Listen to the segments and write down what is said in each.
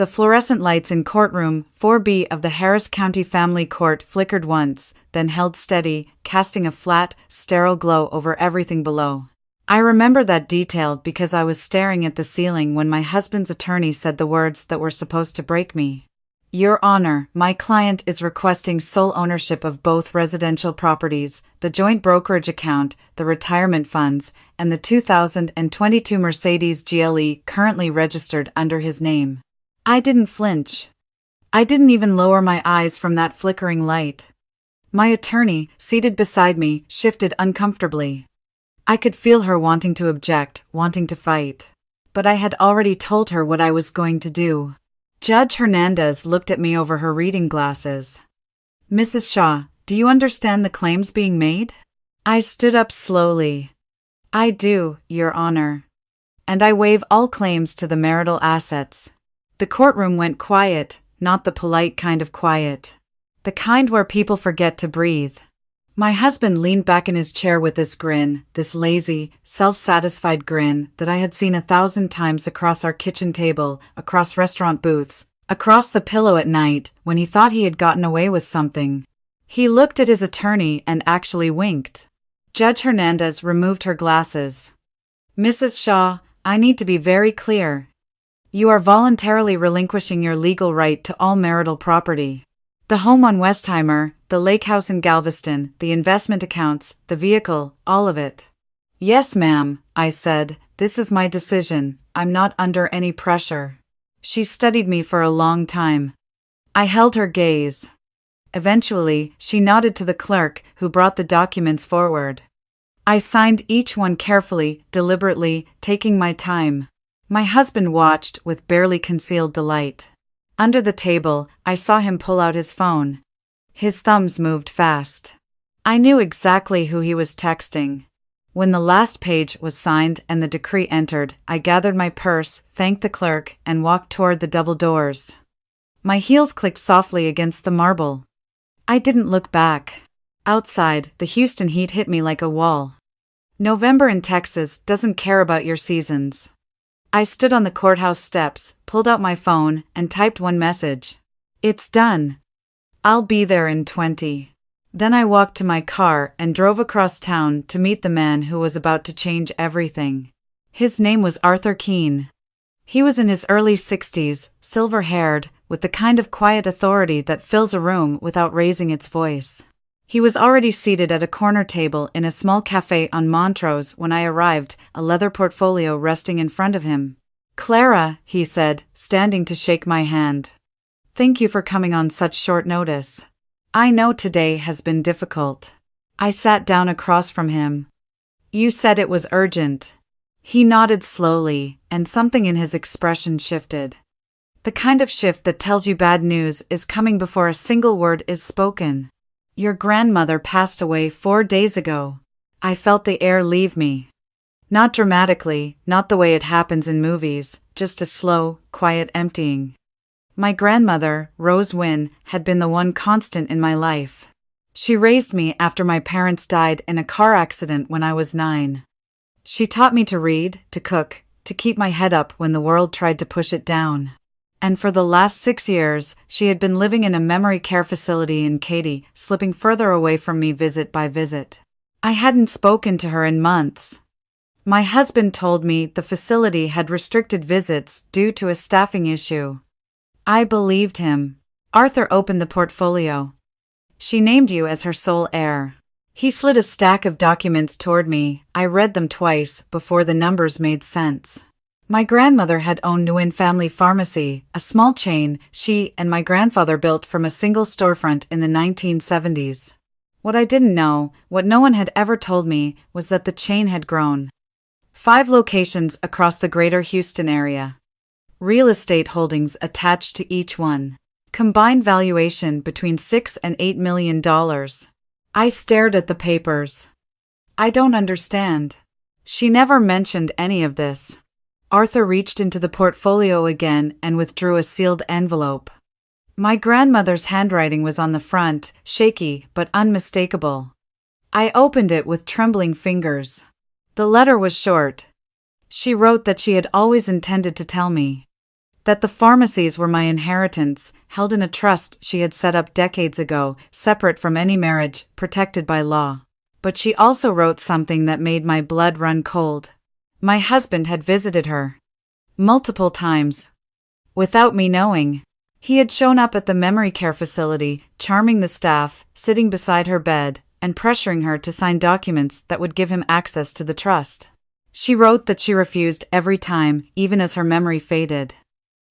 The fluorescent lights in courtroom 4B of the Harris County Family Court flickered once, then held steady, casting a flat, sterile glow over everything below. I remember that detail because I was staring at the ceiling when my husband's attorney said the words that were supposed to break me. Your Honor, my client is requesting sole ownership of both residential properties, the joint brokerage account, the retirement funds, and the 2022 Mercedes GLE currently registered under his name. I didn't flinch. I didn't even lower my eyes from that flickering light. My attorney, seated beside me, shifted uncomfortably. I could feel her wanting to object, wanting to fight. But I had already told her what I was going to do. Judge Hernandez looked at me over her reading glasses. Mrs. Shaw, do you understand the claims being made? I stood up slowly. I do, Your Honor. And I waive all claims to the marital assets. The courtroom went quiet, not the polite kind of quiet. The kind where people forget to breathe. My husband leaned back in his chair with this grin, this lazy, self-satisfied grin that I had seen 1,000 times across our kitchen table, across restaurant booths, across the pillow at night, when he thought he had gotten away with something. He looked at his attorney and actually winked. Judge Hernandez removed her glasses. Mrs. Shaw, I need to be very clear. You are voluntarily relinquishing your legal right to all marital property. The home on Westheimer, the lake house in Galveston, the investment accounts, the vehicle, all of it. Yes, ma'am, I said, this is my decision, I'm not under any pressure. She studied me for a long time. I held her gaze. Eventually, she nodded to the clerk, who brought the documents forward. I signed each one carefully, deliberately, taking my time. My husband watched with barely concealed delight. Under the table, I saw him pull out his phone. His thumbs moved fast. I knew exactly who he was texting. When the last page was signed and the decree entered, I gathered my purse, thanked the clerk, and walked toward the double doors. My heels clicked softly against the marble. I didn't look back. Outside, the Houston heat hit me like a wall. November in Texas doesn't care about your seasons. I stood on the courthouse steps, pulled out my phone, and typed one message. It's done. I'll be there in 20. Then I walked to my car and drove across town to meet the man who was about to change everything. His name was Arthur Keene. He was in his early 60s, silver-haired, with the kind of quiet authority that fills a room without raising its voice. He was already seated at a corner table in a small cafe on Montrose when I arrived, a leather portfolio resting in front of him. Clara, he said, standing to shake my hand. Thank you for coming on such short notice. I know today has been difficult. I sat down across from him. You said it was urgent. He nodded slowly, and something in his expression shifted. The kind of shift that tells you bad news is coming before a single word is spoken. Your grandmother passed away 4 days ago. I felt the air leave me. Not dramatically, not the way it happens in movies, just a slow, quiet emptying. My grandmother, Rose Wynne, had been the one constant in my life. She raised me after my parents died in a car accident when I was 9. She taught me to read, to cook, to keep my head up when the world tried to push it down. And for the last 6 years, she had been living in a memory care facility in Katy, slipping further away from me visit by visit. I hadn't spoken to her in months. My husband told me the facility had restricted visits due to a staffing issue. I believed him. Arthur opened the portfolio. She named you as her sole heir. He slid a stack of documents toward me. I read them twice before the numbers made sense. My grandmother had owned Nguyen Family Pharmacy, a small chain she and my grandfather built from a single storefront in the 1970s. What I didn't know, what no one had ever told me, was that the chain had grown. 5 locations across the greater Houston area. Real estate holdings attached to each one. Combined valuation between $6 and $8 million. I stared at the papers. I don't understand. She never mentioned any of this. Arthur reached into the portfolio again and withdrew a sealed envelope. My grandmother's handwriting was on the front, shaky but unmistakable. I opened it with trembling fingers. The letter was short. She wrote that she had always intended to tell me. That the pharmacies were my inheritance, held in a trust she had set up decades ago, separate from any marriage, protected by law. But she also wrote something that made my blood run cold. My husband had visited her multiple times, without me knowing. He had shown up at the memory care facility, charming the staff, sitting beside her bed, and pressuring her to sign documents that would give him access to the trust. She wrote that she refused every time, even as her memory faded.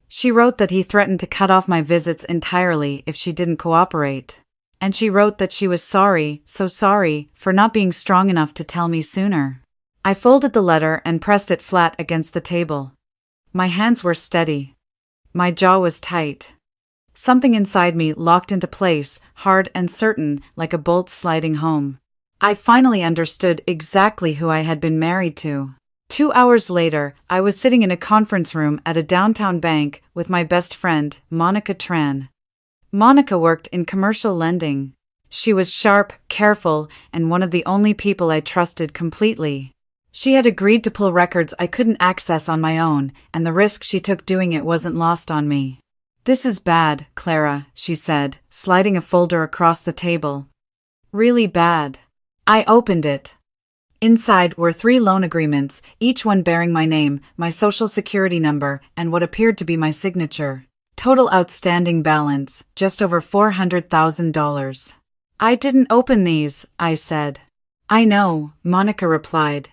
She wrote that he threatened to cut off my visits entirely if she didn't cooperate. And she wrote that she was sorry, so sorry, for not being strong enough to tell me sooner. I folded the letter and pressed it flat against the table. My hands were steady. My jaw was tight. Something inside me locked into place, hard and certain, like a bolt sliding home. I finally understood exactly who I had been married to. 2 hours later, I was sitting in a conference room at a downtown bank with my best friend, Monica Tran. Monica worked in commercial lending. She was sharp, careful, and one of the only people I trusted completely. She had agreed to pull records I couldn't access on my own, and the risk she took doing it wasn't lost on me. "This is bad, Clara," she said, sliding a folder across the table. "Really bad." I opened it. Inside were 3 loan agreements, each one bearing my name, my social security number, and what appeared to be my signature. Total outstanding balance, just over $400,000. "I didn't open these," I said. "I know," Monica replied.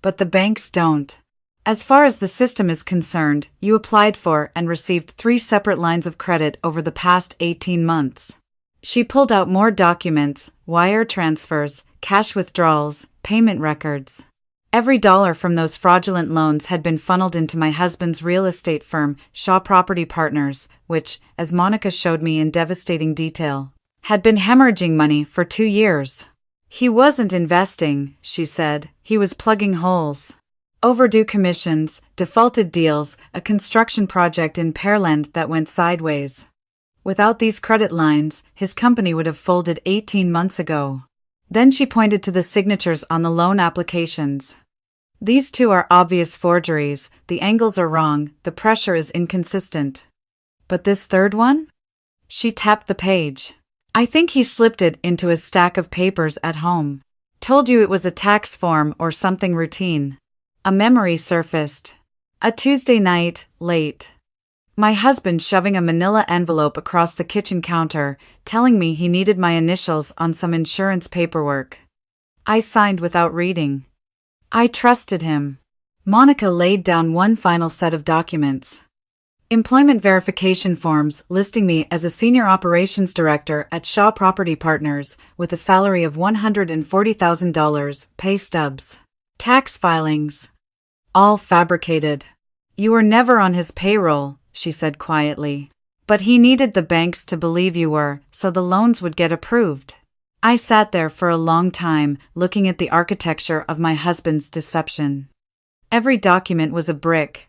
"But the banks don't. As far as the system is concerned, you applied for and received 3 separate lines of credit over the past 18 months. She pulled out more documents, wire transfers, cash withdrawals, payment records. Every dollar from those fraudulent loans had been funneled into my husband's real estate firm, Shaw Property Partners, which, as Monica showed me in devastating detail, had been hemorrhaging money for 2 years. He wasn't investing, she said, he was plugging holes. Overdue commissions, defaulted deals, a construction project in Pearland that went sideways. Without these credit lines, his company would have folded 18 months ago. Then she pointed to the signatures on the loan applications. "These 2 are obvious forgeries, the angles are wrong, the pressure is inconsistent. But this 3rd one?" She tapped the page. "I think he slipped it into a stack of papers at home. Told you it was a tax form or something routine." A memory surfaced. A Tuesday night, late. My husband shoving a manila envelope across the kitchen counter, telling me he needed my initials on some insurance paperwork. I signed without reading. I trusted him. Monica laid down one final set of documents. Employment verification forms listing me as a senior operations director at Shaw Property Partners with a salary of $140,000, pay stubs. Tax filings. All fabricated. "You were never on his payroll," she said quietly. "But he needed the banks to believe you were, so the loans would get approved." I sat there for a long time, looking at the architecture of my husband's deception. Every document was a brick.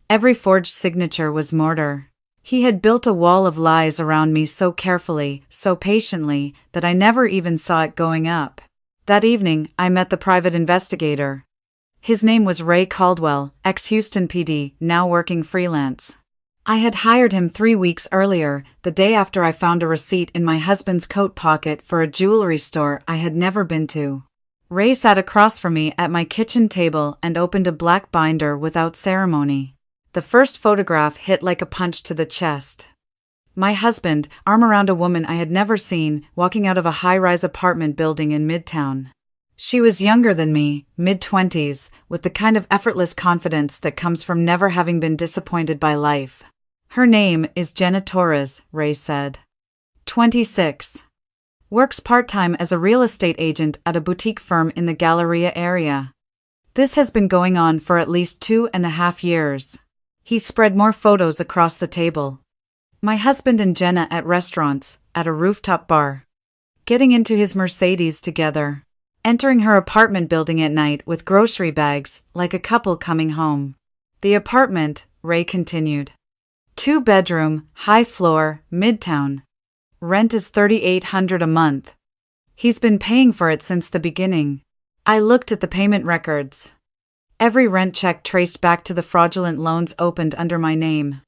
Every forged signature was mortar. He had built a wall of lies around me so carefully, so patiently, that I never even saw it going up. That evening, I met the private investigator. His name was Ray Caldwell, ex-Houston PD, now working freelance. I had hired him 3 weeks earlier, the day after I found a receipt in my husband's coat pocket for a jewelry store I had never been to. Ray sat across from me at my kitchen table and opened a black binder without ceremony. The first photograph hit like a punch to the chest. My husband, arm around a woman I had never seen, walking out of a high-rise apartment building in Midtown. She was younger than me, mid-20s, with the kind of effortless confidence that comes from never having been disappointed by life. "Her name is Jenna Torres," Ray said. 26. Works part-time as a real estate agent at a boutique firm in the Galleria area. This has been going on for at least 2.5 years. He spread more photos across the table. My husband and Jenna at restaurants, at a rooftop bar. Getting into his Mercedes together. Entering her apartment building at night with grocery bags, like a couple coming home. The apartment, Ray continued. 2-bedroom, high floor, Midtown. Rent is $3,800 a month. He's been paying for it since the beginning. I looked at the payment records. Every rent check traced back to the fraudulent loans opened under my name.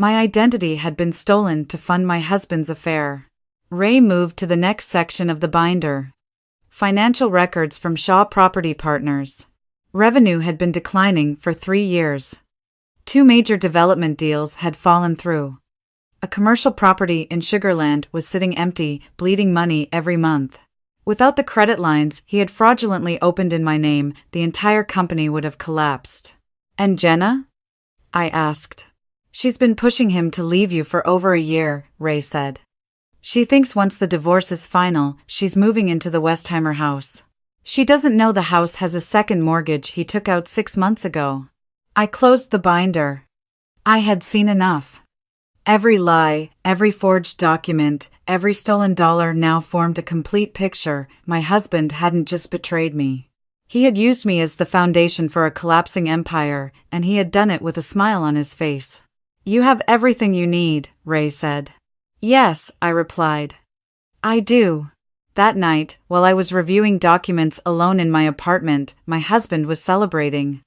My identity had been stolen to fund my husband's affair. Ray moved to the next section of the binder. Financial records from Shaw Property Partners. Revenue had been declining for 3 years. 2 major development deals had fallen through. A commercial property in Sugarland was sitting empty, bleeding money every month. Without the credit lines he had fraudulently opened in my name, the entire company would have collapsed. And Jenna? I asked. She's been pushing him to leave you for over a year, Ray said. She thinks once the divorce is final, she's moving into the Westheimer house. She doesn't know the house has a second mortgage he took out 6 months ago. I closed the binder. I had seen enough. Every lie, every forged document, every stolen dollar now formed a complete picture. My husband hadn't just betrayed me. He had used me as the foundation for a collapsing empire, and he had done it with a smile on his face. You have everything you need, Ray said. Yes, I replied. I do. That night, while I was reviewing documents alone in my apartment, my husband was celebrating.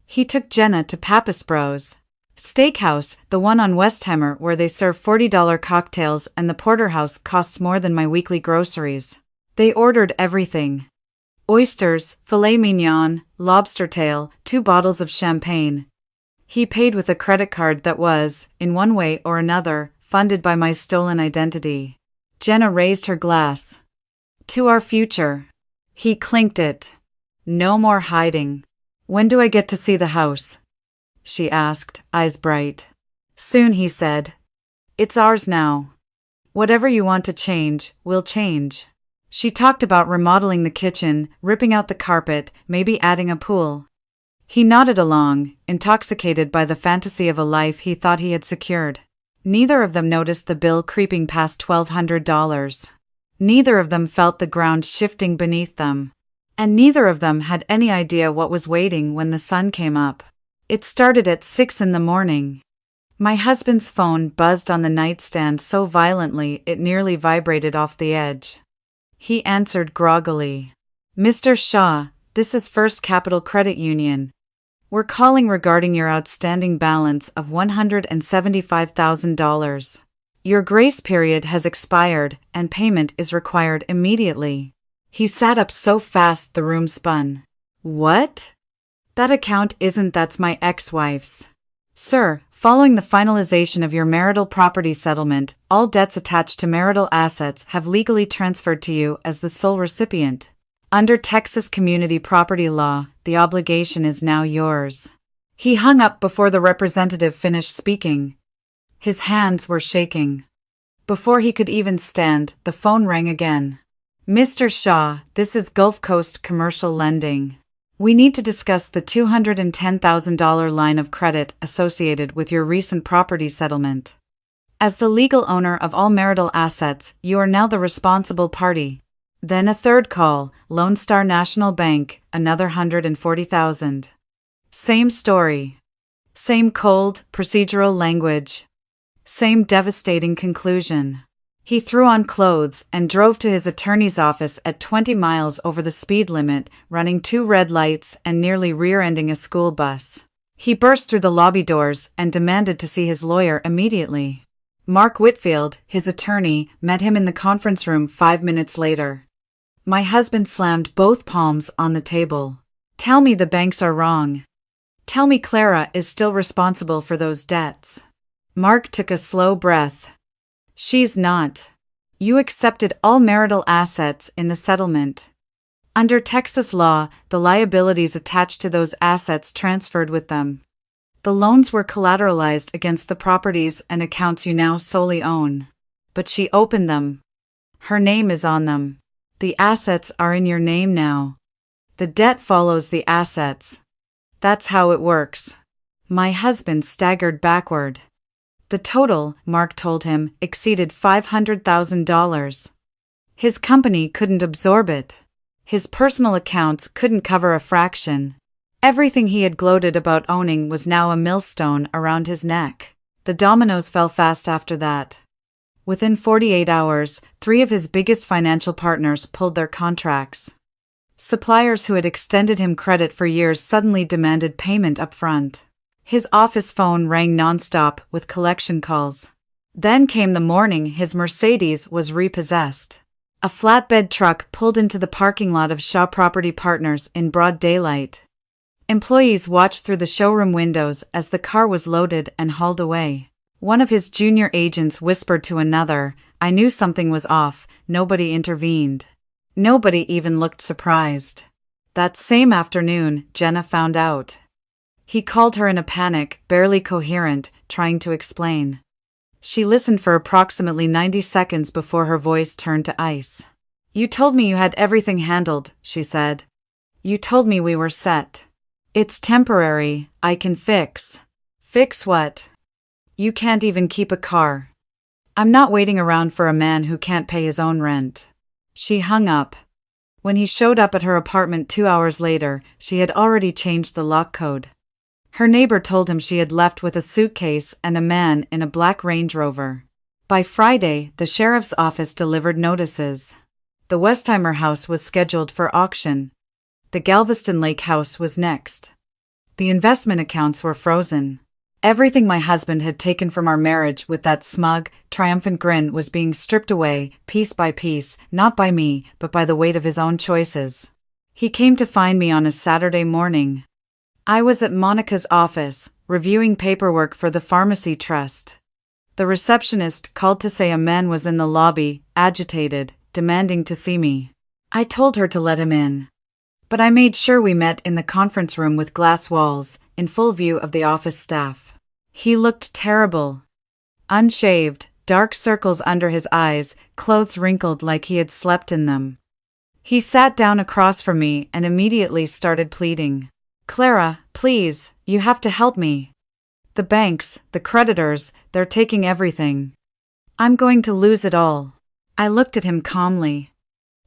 He took Jenna to Pappas Bros. Steakhouse, the one on Westheimer where they serve $40 cocktails and the porterhouse costs more than my weekly groceries. They ordered everything. Oysters, filet mignon, lobster tail, 2 bottles of champagne. He paid with a credit card that was, in one way or another, funded by my stolen identity. Jenna raised her glass. To our future. He clinked it. No more hiding. When do I get to see the house? She asked, eyes bright. Soon, he said. It's ours now. Whatever you want to change, we'll change. She talked about remodeling the kitchen, ripping out the carpet, maybe adding a pool. He nodded along, intoxicated by the fantasy of a life he thought he had secured. Neither of them noticed the bill creeping past $1,200. Neither of them felt the ground shifting beneath them. And neither of them had any idea what was waiting when the sun came up. It started at 6 in the morning. My husband's phone buzzed on the nightstand so violently it nearly vibrated off the edge. He answered groggily. Mr. Shaw, this is First Capital Credit Union. We're calling regarding your outstanding balance of $175,000. Your grace period has expired and payment is required immediately. He sat up so fast the room spun. What? That account isn't. That's my ex-wife's. Sir, following the finalization of your marital property settlement, all debts attached to marital assets have legally transferred to you as the sole recipient. Under Texas community property law, the obligation is now yours. He hung up before the representative finished speaking. His hands were shaking. Before he could even stand, the phone rang again. Mr. Shaw, this is Gulf Coast Commercial Lending. We need to discuss the $210,000 line of credit associated with your recent property settlement. As the legal owner of all marital assets, you are now the responsible party. Then a third call, Lone Star National Bank, another $140,000. Same story. Same cold, procedural language. Same devastating conclusion. He threw on clothes and drove to his attorney's office at 20 miles over the speed limit, running 2 red lights and nearly rear-ending a school bus. He burst through the lobby doors and demanded to see his lawyer immediately. Mark Whitfield, his attorney, met him in the conference room 5 minutes later. My husband slammed both palms on the table. Tell me the banks are wrong. Tell me Clara is still responsible for those debts. Mark took a slow breath. She's not. You accepted all marital assets in the settlement. Under Texas law, the liabilities attached to those assets transferred with them. The loans were collateralized against the properties and accounts you now solely own. But she opened them. Her name is on them. The assets are in your name now. The debt follows the assets. That's how it works. My husband staggered backward. The total, Mark told him, exceeded $500,000. His company couldn't absorb it. His personal accounts couldn't cover a fraction. Everything he had gloated about owning was now a millstone around his neck. The dominoes fell fast after that. Within 48 hours, 3 of his biggest financial partners pulled their contracts. Suppliers who had extended him credit for years suddenly demanded payment up front. His office phone rang nonstop with collection calls. Then came the morning his Mercedes was repossessed. A flatbed truck pulled into the parking lot of Shaw Property Partners in broad daylight. Employees watched through the showroom windows as the car was loaded and hauled away. One of his junior agents whispered to another, "I knew something was off." Nobody intervened. Nobody even looked surprised. That same afternoon, Jenna found out. He called her in a panic, barely coherent, trying to explain. She listened for approximately 90 seconds before her voice turned to ice. "You told me you had everything handled," she said. "You told me we were set. It's temporary, I can fix." "Fix what? You can't even keep a car." "I'm not waiting around for a man who can't pay his own rent." She hung up. When he showed up at her apartment 2 hours later, she had already changed the lock code. Her neighbor told him she had left with a suitcase and a man in a black Range Rover. By Friday, the sheriff's office delivered notices. The Westheimer house was scheduled for auction. The Galveston Lake house was next. The investment accounts were frozen. Everything my husband had taken from our marriage with that smug, triumphant grin was being stripped away, piece by piece, not by me, but by the weight of his own choices. He came to find me on a Saturday morning. I was at Monica's office, reviewing paperwork for the pharmacy trust. The receptionist called to say a man was in the lobby, agitated, demanding to see me. I told her to let him in. But I made sure we met in the conference room with glass walls, in full view of the office staff. He looked terrible. Unshaved, dark circles under his eyes, clothes wrinkled like he had slept in them. He sat down across from me and immediately started pleading. "Clara, please, you have to help me. The banks, the creditors, they're taking everything. I'm going to lose it all." I looked at him calmly.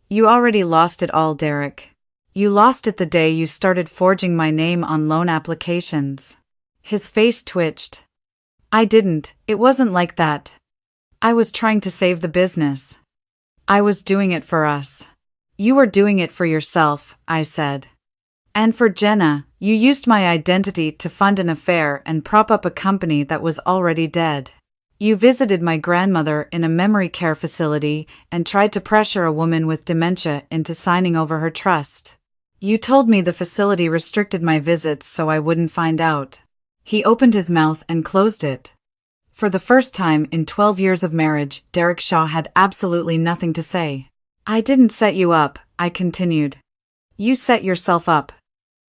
"You already lost it all, Derek. You lost it the day you started forging my name on loan applications." His face twitched. "I didn't, it wasn't like that. I was trying to save the business. I was doing it for us." "You were doing it for yourself," I said. "And for Jenna, you used my identity to fund an affair and prop up a company that was already dead. You visited my grandmother in a memory care facility and tried to pressure a woman with dementia into signing over her trust. You told me the facility restricted my visits so I wouldn't find out." He opened his mouth and closed it. For the first time in 12 years of marriage, Derek Shaw had absolutely nothing to say. "I didn't set you up," I continued. "You set yourself up.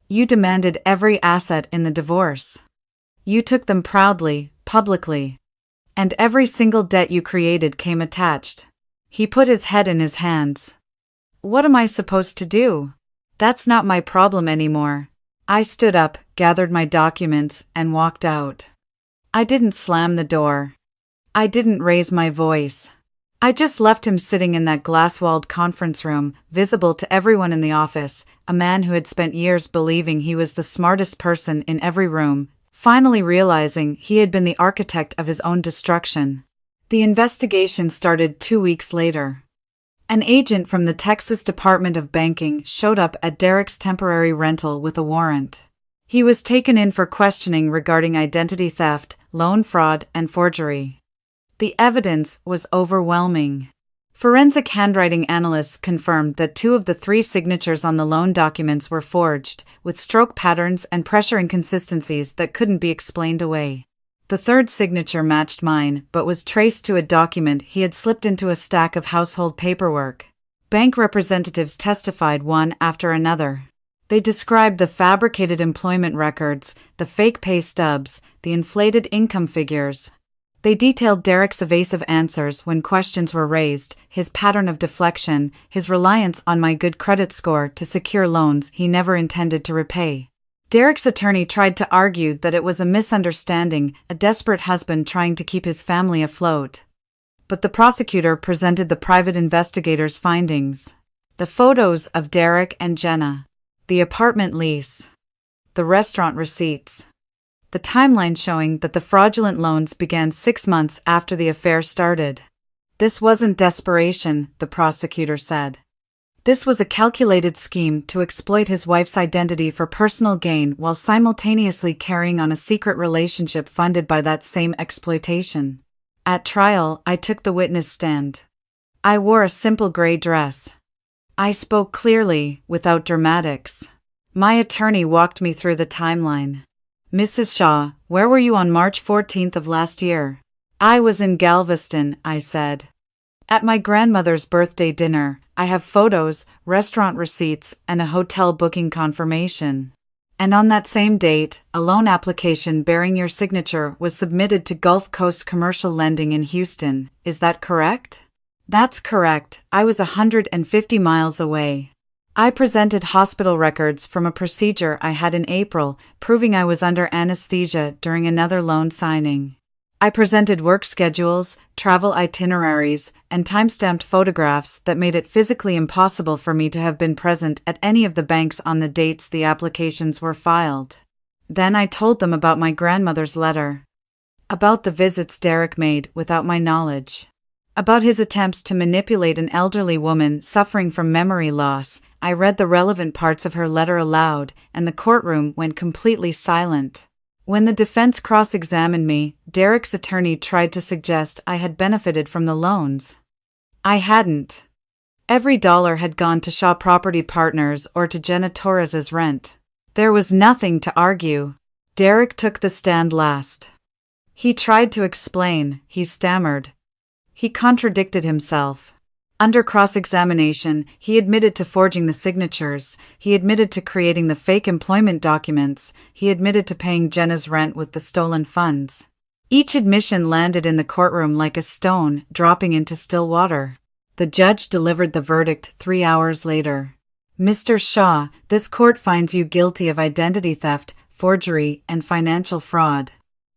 You demanded every asset in the divorce. You took them proudly, publicly. And every single debt you created came attached." He put his head in his hands. "What am I supposed to do? That's not my problem anymore." I stood up, gathered my documents, and walked out. I didn't slam the door. I didn't raise my voice. I just left him sitting in that glass-walled conference room, visible to everyone in the office, a man who had spent years believing he was the smartest person in every room, finally realizing he had been the architect of his own destruction. The investigation started 2 weeks later. An agent from the Texas Department of Banking showed up at Derek's temporary rental with a warrant. He was taken in for questioning regarding identity theft, loan fraud, and forgery. The evidence was overwhelming. Forensic handwriting analysts confirmed that 2 of the 3 signatures on the loan documents were forged, with stroke patterns and pressure inconsistencies that couldn't be explained away. The 3rd signature matched mine, but was traced to a document he had slipped into a stack of household paperwork. Bank representatives testified one after another. They described the fabricated employment records, the fake pay stubs, the inflated income figures. They detailed Derek's evasive answers when questions were raised, his pattern of deflection, his reliance on my good credit score to secure loans he never intended to repay. Derek's attorney tried to argue that it was a misunderstanding, a desperate husband trying to keep his family afloat. But the prosecutor presented the private investigator's findings. The photos of Derek and Jenna. The apartment lease. The restaurant receipts. The timeline showing that the fraudulent loans began 6 months after the affair started. This wasn't desperation, the prosecutor said. This was a calculated scheme to exploit his wife's identity for personal gain while simultaneously carrying on a secret relationship funded by that same exploitation. At trial, I took the witness stand. I wore a simple gray dress. I spoke clearly, without dramatics. My attorney walked me through the timeline. "Mrs. Shaw, where were you on March 14th of last year?" "I was in Galveston," I said. "At my grandmother's birthday dinner. I have photos, restaurant receipts, and a hotel booking confirmation." "And on that same date, a loan application bearing your signature was submitted to Gulf Coast Commercial Lending in Houston, is that correct?" "That's correct. I was 150 miles away." I presented hospital records from a procedure I had in April, proving I was under anesthesia during another loan signing. I presented work schedules, travel itineraries, and time-stamped photographs that made it physically impossible for me to have been present at any of the banks on the dates the applications were filed. Then I told them about my grandmother's letter, about the visits Derek made without my knowledge, about his attempts to manipulate an elderly woman suffering from memory loss. I read the relevant parts of her letter aloud, and the courtroom went completely silent. When the defense cross-examined me, Derek's attorney tried to suggest I had benefited from the loans. I hadn't. Every dollar had gone to Shaw Property Partners or to Jenna Torres's rent. There was nothing to argue. Derek took the stand last. He tried to explain, he stammered. He contradicted himself. Under cross-examination, he admitted to forging the signatures, he admitted to creating the fake employment documents, he admitted to paying Jenna's rent with the stolen funds. Each admission landed in the courtroom like a stone dropping into still water. The judge delivered the verdict 3 hours later. "Mr. Shaw, this court finds you guilty of identity theft, forgery, and financial fraud.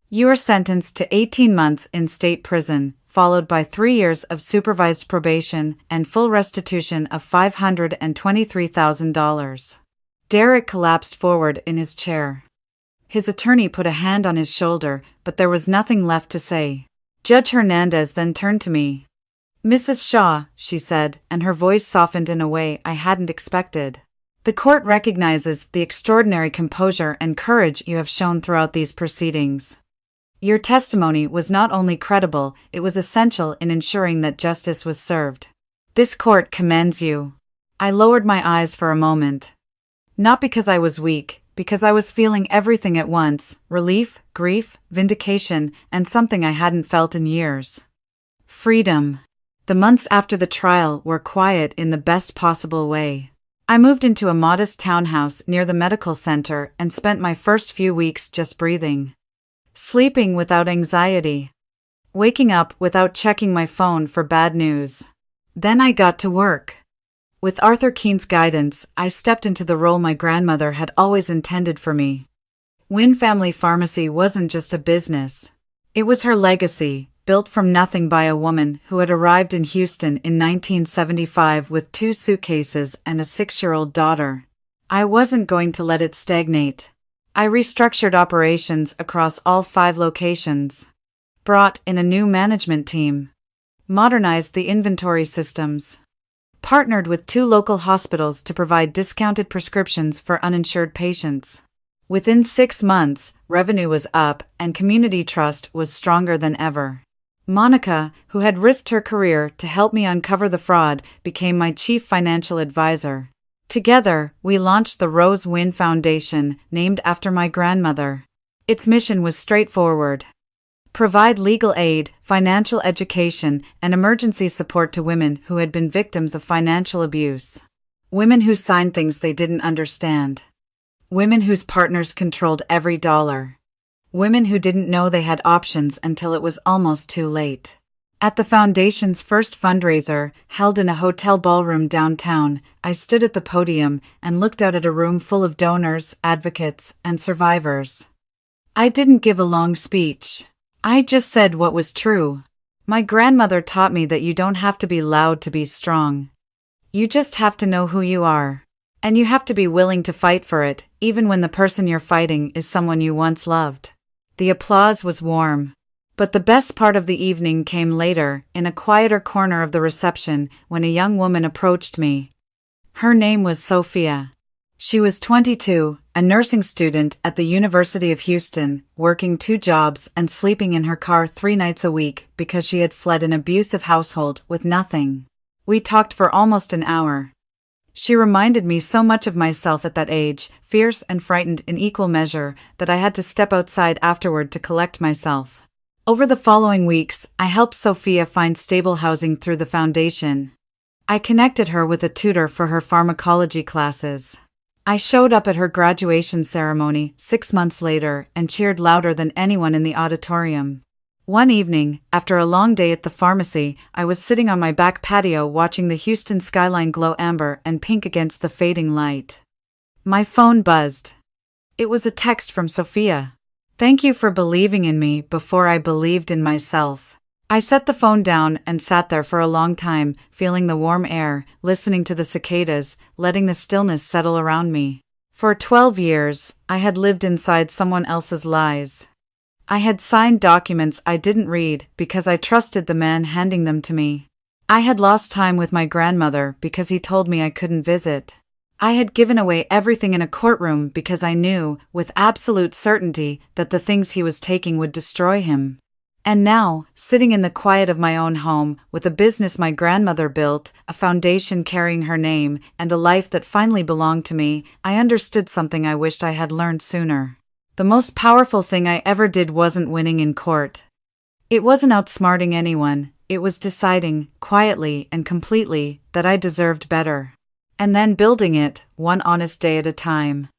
You are sentenced to 18 months in state prison, followed by 3 years of supervised probation and full restitution of $523,000. Derek collapsed forward in his chair. His attorney put a hand on his shoulder, but there was nothing left to say. Judge Hernandez then turned to me. "Mrs. Shaw," she said, and her voice softened in a way I hadn't expected. "The court recognizes the extraordinary composure and courage you have shown throughout these proceedings. Your testimony was not only credible, it was essential in ensuring that justice was served. This court commends you." I lowered my eyes for a moment. Not because I was weak, because I was feeling everything at once: relief, grief, vindication, and something I hadn't felt in years. Freedom. The months after the trial were quiet in the best possible way. I moved into a modest townhouse near the medical center and spent my first few weeks just breathing. Sleeping without anxiety. Waking up without checking my phone for bad news. Then I got to work. With Arthur Keene's guidance, I stepped into the role my grandmother had always intended for me. Wynn Family Pharmacy wasn't just a business. It was her legacy, built from nothing by a woman who had arrived in Houston in 1975 with 2 suitcases and a 6-year-old daughter. I wasn't going to let it stagnate. I restructured operations across all 5 locations, brought in a new management team, modernized the inventory systems, partnered with 2 local hospitals to provide discounted prescriptions for uninsured patients. Within 6 months, revenue was up and community trust was stronger than ever. Monica, who had risked her career to help me uncover the fraud, became my chief financial advisor. Together, we launched the Rose Wynn Foundation, named after my grandmother. Its mission was straightforward: provide legal aid, financial education, and emergency support to women who had been victims of financial abuse. Women who signed things they didn't understand. Women whose partners controlled every dollar. Women who didn't know they had options until it was almost too late. At the Foundation's first fundraiser, held in a hotel ballroom downtown, I stood at the podium and looked out at a room full of donors, advocates, and survivors. I didn't give a long speech. I just said what was true. My grandmother taught me that you don't have to be loud to be strong. You just have to know who you are. And you have to be willing to fight for it, even when the person you're fighting is someone you once loved. The applause was warm. But the best part of the evening came later, in a quieter corner of the reception, when a young woman approached me. Her name was Sophia. She was 22, a nursing student at the University of Houston, working 2 jobs and sleeping in her car 3 nights a week because she had fled an abusive household with nothing. We talked for almost an hour. She reminded me so much of myself at that age, fierce and frightened in equal measure, that I had to step outside afterward to collect myself. Over the following weeks, I helped Sophia find stable housing through the foundation. I connected her with a tutor for her pharmacology classes. I showed up at her graduation ceremony 6 months later and cheered louder than anyone in the auditorium. One evening, after a long day at the pharmacy, I was sitting on my back patio watching the Houston skyline glow amber and pink against the fading light. My phone buzzed. It was a text from Sophia. "Thank you for believing in me before I believed in myself." I set the phone down and sat there for a long time, feeling the warm air, listening to the cicadas, letting the stillness settle around me. For 12 years, I had lived inside someone else's lies. I had signed documents I didn't read because I trusted the man handing them to me. I had lost time with my grandmother because he told me I couldn't visit. I had given away everything in a courtroom because I knew, with absolute certainty, that the things he was taking would destroy him. And now, sitting in the quiet of my own home, with a business my grandmother built, a foundation carrying her name, and a life that finally belonged to me, I understood something I wished I had learned sooner. The most powerful thing I ever did wasn't winning in court. It wasn't outsmarting anyone, it was deciding, quietly and completely, that I deserved better. And then building it, one honest day at a time.